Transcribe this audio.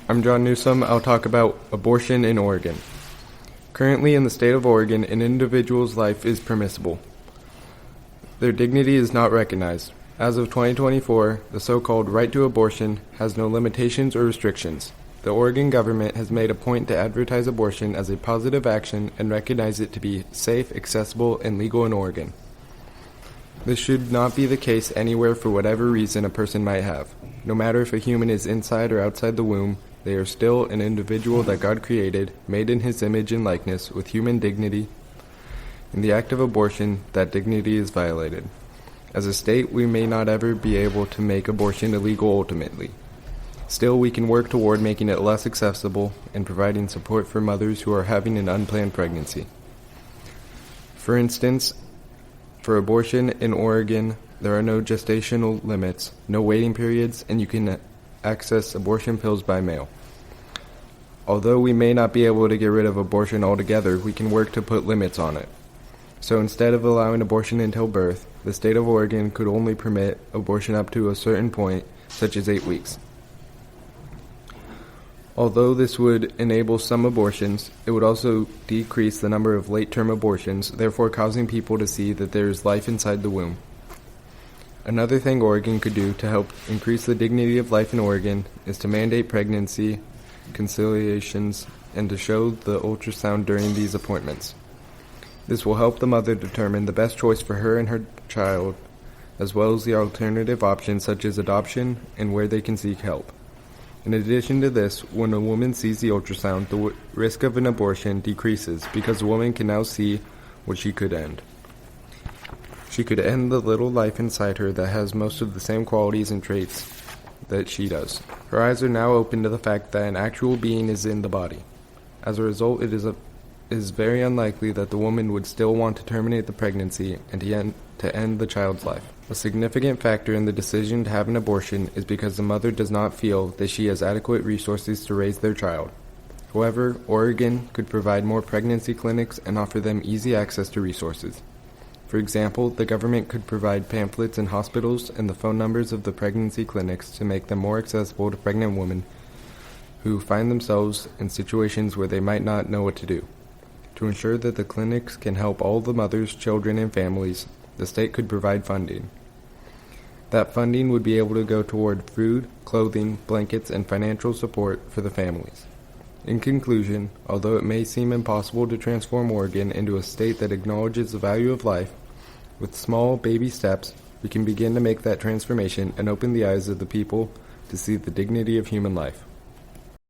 I'm John Newsom. I'll talk about abortion in Oregon. Currently in the state of Oregon, an individual's life is permissible. Their dignity is not recognized. As of 2024, the so-called right to abortion has no limitations or restrictions. The Oregon government has made a point to advertise abortion as a positive action and recognize it to be safe, accessible, and legal in Oregon. This should not be the case anywhere for whatever reason a person might have. No matter if a human is inside or outside the womb, they are still an individual that God created, made in His image and likeness, with human dignity. In the act of abortion, that dignity is violated. As a state, we may not ever be able to make abortion illegal ultimately. Still, we can work toward making it less accessible and providing support for mothers who are having an unplanned pregnancy. For instance, for abortion in Oregon, there are no gestational limits, no waiting periods, and you can access abortion pills by mail. Although we may not be able to get rid of abortion altogether, we can work to put limits on it. So instead of allowing abortion until birth, the state of Oregon could only permit abortion up to a certain point, such as 8 weeks. Although this would enable some abortions, it would also decrease the number of late-term abortions, therefore causing people to see that there is life inside the womb. Another thing Oregon could do to help increase the dignity of life in Oregon is to mandate pregnancy conciliations and to show the ultrasound during these appointments. This will help the mother determine the best choice for her and her child, as well as the alternative options such as adoption and where they can seek help. In addition to this, when a woman sees the ultrasound, the risk of an abortion decreases because the woman can now see what she could end. She could end the little life inside her that has most of the same qualities and traits that she does. Her eyes are now open to the fact that an actual being is in the body. As a result, it is very unlikely that the woman would still want to terminate the pregnancy and to end the child's life. A significant factor in the decision to have an abortion is because the mother does not feel that she has adequate resources to raise their child. However, Oregon could provide more pregnancy clinics and offer them easy access to resources. For example, the government could provide pamphlets in hospitals and the phone numbers of the pregnancy clinics to make them more accessible to pregnant women who find themselves in situations where they might not know what to do. To ensure that the clinics can help all the mothers, children, and families, the state could provide funding. That funding would be able to go toward food, clothing, blankets, and financial support for the families. In conclusion, although it may seem impossible to transform Oregon into a state that acknowledges the value of life, with small baby steps, we can begin to make that transformation and open the eyes of the people to see the dignity of human life.